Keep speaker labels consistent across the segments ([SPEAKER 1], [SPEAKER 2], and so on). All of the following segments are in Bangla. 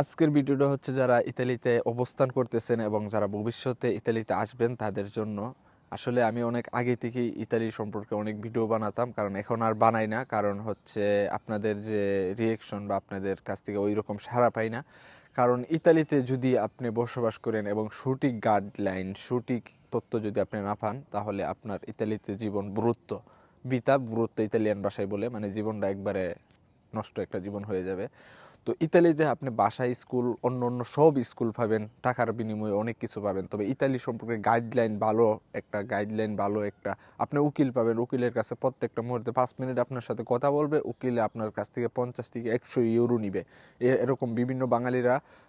[SPEAKER 1] আজকের ভিডিওটা হচ্ছে যারা ইতালিতে অবস্থান করতেছেন এবং যারা ভবিষ্যতে ইতালিতে আসবেন তাদের জন্য। আসলে আমি অনেক আগে থেকেই ইতালি সম্পর্কে অনেক ভিডিও বানাতাম, কারণ এখন আর বানাই না, কারণ হচ্ছে আপনাদের যে রিয়েকশন বা আপনাদের কাছ থেকে ওই রকম সাড়া পাই না। কারণ ইতালিতে যদি আপনি বসবাস করেন এবং সঠিক গাইডলাইন সঠিক তথ্য যদি আপনি না পান, তাহলে আপনার ইতালিতে জীবন ব্রুত্ব বিতা ব্রুত্ব ইতালিয়ান ভাষায় বলে, মানে জীবনটা একবারে নষ্ট একটা জীবন হয়ে যাবে। তো ইতালিতে আপনি বাসা, স্কুল, অন্য অন্য সব স্কুল পাবেন, টাকার বিনিময়ে অনেক কিছু পাবেন। তবে ইতালি সম্পর্কে গাইডলাইন ভালো একটা আপনি উকিল পাবেন। উকিলের কাছে প্রত্যেকটা মুহূর্তে 5 মিনিট আপনার সাথে কথা বলবে, উকিলে আপনার কাছ থেকে 50 থেকে 100 ইউরো নিবে। এরকম বিভিন্ন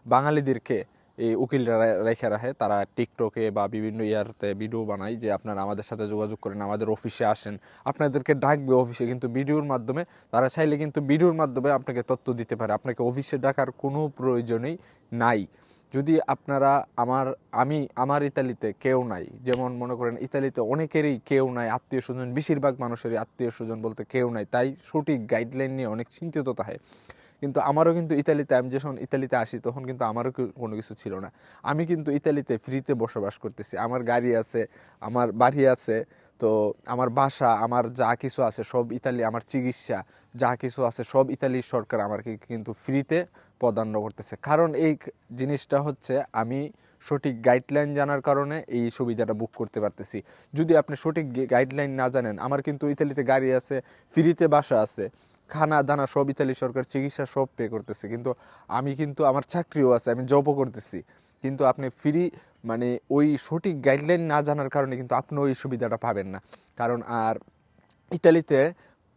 [SPEAKER 1] বাঙালিদেরকে এই উকিলরা রেখে রাখে, তারা টিকটকে বা বিভিন্ন ইয়ারতে ভিডিও বানায় যে আপনারা আমাদের সাথে যোগাযোগ করেন, আমাদের অফিসে আসেন, আপনাদেরকে ডাকবে অফিসে, কিন্তু ভিডিওর মাধ্যমে। তারা চাইলে কিন্তু ভিডিওর মাধ্যমে আপনাকে তথ্য দিতে পারে, আপনাকে অফিসে ডাকার কোনো প্রয়োজনই নাই। যদি আপনারা আমার ইতালিতে কেউ নাই, যেমন মনে করেন ইতালিতে অনেকেরই কেউ নাই, আত্মীয় স্বজন, বেশিরভাগ মানুষেরই আত্মীয় স্বজন বলতে কেউ নাই, তাই সঠিক গাইডলাইন নিয়ে অনেক চিন্তিত থাকে। কিন্তু আমারও কিন্তু আমি যখন ইতালিতে আসি তখন কিন্তু আমারও কোনো কিছু ছিল না। আমি কিন্তু ইতালিতে ফ্রিতে বসবাস করতেছি, আমার গাড়ি আছে, আমার বাড়ি আছে। তো আমার বাসা, আমার যা কিছু আছে সব ইতালি, আমার চিকিৎসা যা কিছু আছে সব ইতালির সরকার আমাকে কিন্তু ফ্রিতে প্রদান করতেছে। কারণ এই জিনিসটা হচ্ছে আমি সঠিক গাইডলাইন জানার কারণে এই সুবিধাটা বুক করতে পারতেছি। যদি আপনি সঠিক গাইডলাইন না জানেন, আমার কিন্তু ইতালিতে গাড়ি আছে, ফ্রিতে বাসা আছে, খানা দানা সব ইতালি সরকার, চিকিৎসা সব পে করতেছে, কিন্তু আমি কিন্তু আমার চাকরিও আছে, আমি জবও করতেছি, কিন্তু আপনি ফ্রি, মানে ওই সঠিক গাইডলাইন না জানার কারণে কিন্তু আপনি ওই সুবিধাটা পাবেন না। কারণ আর ইতালিতে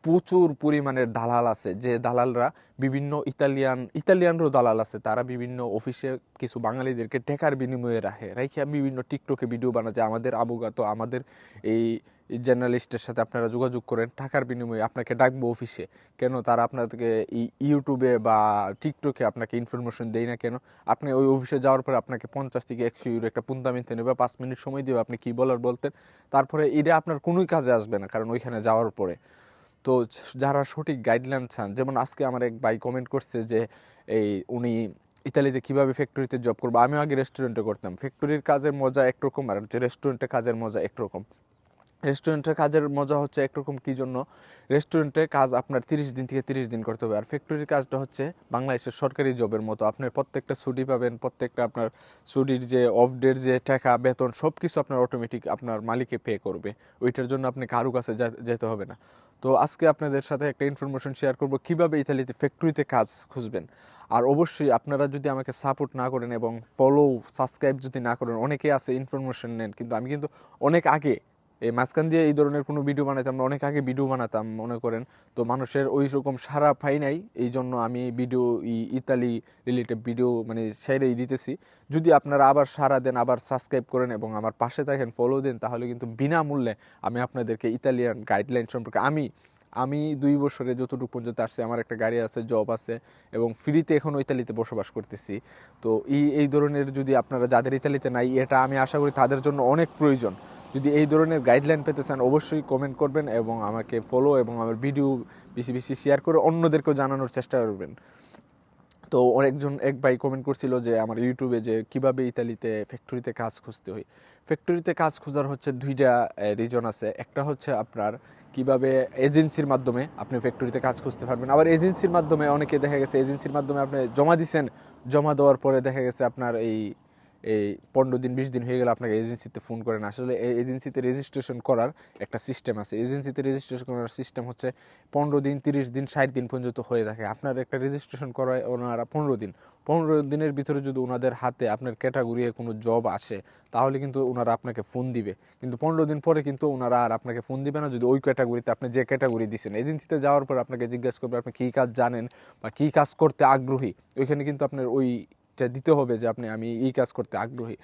[SPEAKER 1] প্রচুর পরিমাণের দালাল আছে, যে দালালরা বিভিন্ন ইতালিয়ানরও দালাল আছে, তারা বিভিন্ন অফিসে কিছু বাঙালিদেরকে টাকার বিনিময়ে রাখে বিভিন্ন টিকটকে ভিডিও বানায় যে আমাদের আবুগাতো, আমাদের এই জার্নালিস্টের সাথে আপনারা যোগাযোগ করেন, টাকার বিনিময়ে আপনাকে ডাকবো অফিসে। কেন তারা আপনাদেরকে ইউটিউবে বা টিকটকে আপনাকে ইনফরমেশন দেয় না কেন? আপনি ওই অফিসে যাওয়ার পরে আপনাকে 50 থেকে 100 ইউরো একটা পুন্তা মিনতে নেবে, 5 মিনিট সময় দেবে, আপনি কী বলার বলতেন, তারপরে এটা আপনার কোনোই কাজে আসবে না, কারণ ওইখানে যাওয়ার পরে। তো যারা সঠিক গাইডলাইন চান, যেমন আজকে আমার এক ভাই কমেন্ট করছে যে উনি ইতালিতে কিভাবে ফ্যাক্টরিতে জব করবো। আমিও আগে রেস্টুরেন্টে করতাম, ফ্যাক্টরির কাজের মজা একরকম আর যে রেস্টুরেন্টের কাজের মজা একরকম। রেস্টুরেন্টের কাজের মজা হচ্ছে একরকম, কী জন্য? রেস্টুরেন্টের কাজ আপনার 30 দিন থেকে 30 দিন করতে হবে, আর ফ্যাক্টরির কাজটা হচ্ছে বাংলাদেশের সরকারি জবের মতো, আপনার প্রত্যেকটা ছুটি পাবেন, প্রত্যেকটা আপনার ছুটির যে অফ ডের যে টাকা বেতন সব কিছু আপনার অটোমেটিক আপনার মালিকে পে করবে, ওইটার জন্য আপনি কারো কাছে যেতে হবে না। তো আজকে আপনাদের সাথে একটা ইনফরমেশন শেয়ার করব কীভাবে ইতালিতে ফ্যাক্টরিতে কাজ খুঁজবেন। আর অবশ্যই আপনারা যদি আমাকে সাপোর্ট না করেন এবং সাবস্ক্রাইব যদি না করেন, অনেকে আছে ইনফরমেশন নেন, কিন্তু আমি কিন্তু অনেক আগে এই মাঝখান দিয়ে এই ধরনের কোনো ভিডিও বানাইতাম না, অনেক আগে ভিডিও বানাতাম মনে করেন, তো মানুষের ওই রকম সাড়া পাই নাই, এই জন্য আমি ভিডিও ইতালি রিলেটেড ভিডিও মানে ছেড়েই দিতেছি। যদি আপনারা আবার সাড়া দেন, আবার সাবস্ক্রাইব করেন এবং আমার পাশে থাকেন, ফলো দেন, তাহলে কিন্তু বিনামূল্যে আমি আপনাদেরকে ইতালিয়ান গাইডলাইন সম্পর্কে আমি 2 বছরে যতটুকু পর্যন্ত আসছে, আমার একটা গাড়ি আছে, জব আছে এবং ফ্রিতে এখনও ইতালিতে বসবাস করতেছি। তো এই ধরনের যদি আপনারা যাদের ইতালিতে নাই, এটা আমি আশা করি তাদের জন্য অনেক প্রয়োজন। যদি এই ধরনের গাইডলাইন পেতে চান অবশ্যই কমেন্ট করবেন এবং আমাকে ফলো এবং আমার ভিডিও বেশি বেশি শেয়ার করে অন্যদেরকেও জানানোর চেষ্টা করবেন। তো এক ভাই কমেন্ট করছিল যে আমার ইউটিউবে যে কিভাবে ইতালিতে ফ্যাক্টরিতে কাজ খুঁজতে হয়। ফ্যাক্টরিতে কাজ খোঁজার হচ্ছে 2টা রিজন আছে। একটা হচ্ছে আপনার কিভাবে এজেন্সির মাধ্যমে আপনি ফ্যাক্টরিতে কাজ খুঁজতে পারবেন, আবার এজেন্সির মাধ্যমে অনেকে দেখা গেছে এজেন্সির মাধ্যমে আপনি জমা দিচ্ছেন, জমা দেওয়ার পরে দেখা গেছে আপনার এই 15 দিন 20 দিন হয়ে গেলে আপনাকে এজেন্সিতে ফোন করেন। আসলে এই এজেন্সিতে রেজিস্ট্রেশন করার একটা সিস্টেম আছে, এজেন্সিতে রেজিস্ট্রেশন করার সিস্টেম হচ্ছে 15 দিন 30 দিন 60 দিন পর্যন্ত হয়ে থাকে। আপনার একটা রেজিস্ট্রেশন করায় ওনারা 15 দিনের ভিতরে যদি ওনাদের হাতে আপনার ক্যাটাগরি কোনো জব আসে, তাহলে কিন্তু ওনারা আপনাকে ফোন দিবে, কিন্তু 15 দিন পরে কিন্তু ওনারা আর আপনাকে ফোন দিবে না যদি ওই ক্যাটাগরিতে আপনি যে ক্যাটাগরি দিচ্ছেন। এজেন্সিতে যাওয়ার পর আপনাকে জিজ্ঞাসা করবে আপনি কী কাজ জানেন বা কী কাজ করতে আগ্রহী, ওইখানে কিন্তু আপনার ওইটা দিতে হবে যে আমি এই কাজ করতে আগ্রহী।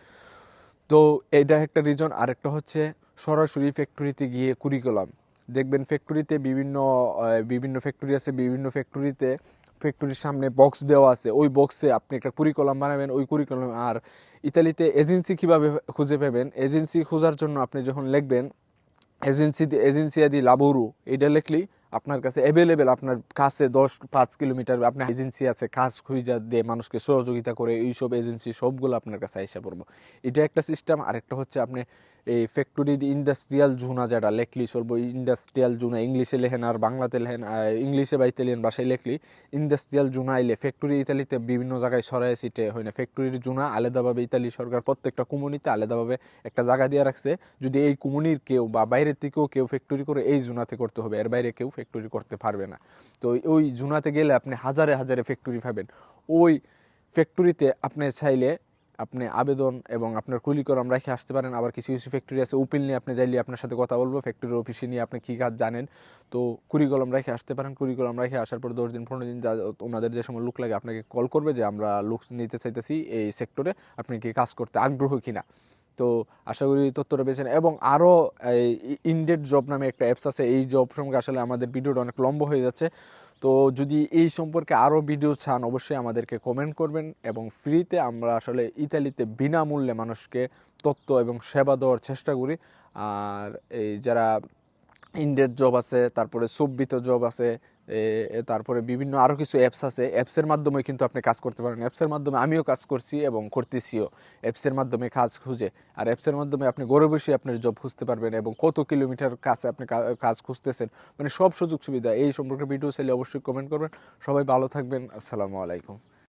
[SPEAKER 1] তো এটা একটা রিজন। আরেকটা হচ্ছে সরাসরি ফ্যাক্টরিতে গিয়ে কুরিকুলাম দেখবেন। ফ্যাক্টরিতে বিভিন্ন ফ্যাক্টরি আছে, বিভিন্ন ফ্যাক্টরির সামনে বক্স দেওয়া আছে, ওই বক্সে আপনি একটা কুরিকুলাম বানাবেন, ওই কুরিকুলাম। আর ইতালিতে এজেন্সি কিভাবে খুঁজে পাবেন, এজেন্সি খোঁজার জন্য আপনি যখন লিখবেন এজেন্সি দি লাবোরু, এটা লিখলেই আপনার কাছে অ্যাভেলেবেল, আপনার কাছে 5 কিলোমিটার আপনার এজেন্সি আছে, কাজ খুঁজা দিয়ে মানুষকে সহযোগিতা করে, এইসব এজেন্সি সবগুলো আপনার কাছে আইসা পড়বো। এটা একটা সিস্টেম। আরেকটা হচ্ছে আপনি এই ফ্যাক্টরি ইন্ডাস্ট্রিয়াল জোনা যেটা লেখলি চলবো, ইন্ডাস্ট্রিয়াল জোনা ইংলিশে লেখেন আর বাংলাতে লেখেন, ইংলিশে বা ইতালিয়ান ভাষায় লেখলি ইন্ডাস্ট্রিয়াল জোনা আইলে ফ্যাক্টরি ইতালিতে বিভিন্ন জায়গায় ছড়ায় ছিটে হয় না। ফ্যাক্টরির জোনা আলাদাভাবে ইতালি সরকার প্রত্যেকটা কমিউনিতে আলাদাভাবে একটা জায়গা দিয়ে রাখছে। যদি এই কমিউনির কেউ বা বাইরের থেকেও কেউ ফ্যাক্টরি করে, এই জোনাতে করতে হবে, এর বাইরে কেউ ফ্যাক্টরি করতে পারবে না। তো ওই জোনাতে গেলে আপনি হাজারে হাজারে ফ্যাক্টরি পাবেন। ওই ফ্যাক্টরিতে আপনি চাইলে আপনি আবেদন এবং আপনার কুরিকুলাম রেখে আসতে পারেন। আবার কিছু কিছু ফ্যাক্টরি আছে ওপেনলি আপনি চাইলে আপনার সাথে কথা বলবো, ফ্যাক্টরির অফিসে নিয়ে আপনি কী কাজ জানেন, তো কুরিকুলাম রেখে আসতে পারেন। কুরিকুলাম রেখে আসার পর 10 দিন 15 দিন ওনাদের যে সময় লোক লাগে আপনাকে কল করবে যে আমরা লোক নিতে চাইতেছি এই সেক্টরে, আপনি কি কাজ করতে আগ্রহ কিনা। তো আশা করি তথ্যটা পেয়েছেন। এবং আরও ইনডেড জব নামে একটা অ্যাপস আছে, এই জব সম্পর্কে আসলে আমাদের ভিডিওটা অনেক লম্বা হয়ে যাচ্ছে। তো যদি এই সম্পর্কে আরও ভিডিও চান অবশ্যই আমাদেরকে কমেন্ট করবেন। এবং ফ্রিতে আমরা আসলে ইতালিতে বিনামূল্যে মানুষকে তথ্য এবং সেবা দেওয়ার চেষ্টা করি। আর এই যারা ইনডেড জব আছে, তারপরে সুব্বিত জব আছে, তারপরে বিভিন্ন আরও কিছু অ্যাপস আছে, অ্যাপসের মাধ্যমে কিন্তু আপনি কাজ করতে পারেন। অ্যাপসের মাধ্যমে আমিও কাজ করছি এবং করতেছিও, অ্যাপসের মাধ্যমে কাজ খুঁজে। আর অ্যাপসের মাধ্যমে আপনি ঘরে বসে আপনার জব খুঁজতে পারবেন এবং কত কিলোমিটার কাছে আপনি কাজ খুঁজতেছেন, মানে সব সুযোগ সুবিধা। এই সম্পর্কে ভিডিও চাইলে অবশ্যই কমেন্ট করবেন। সবাই ভালো থাকবেন। আসসালামু আলাইকুম।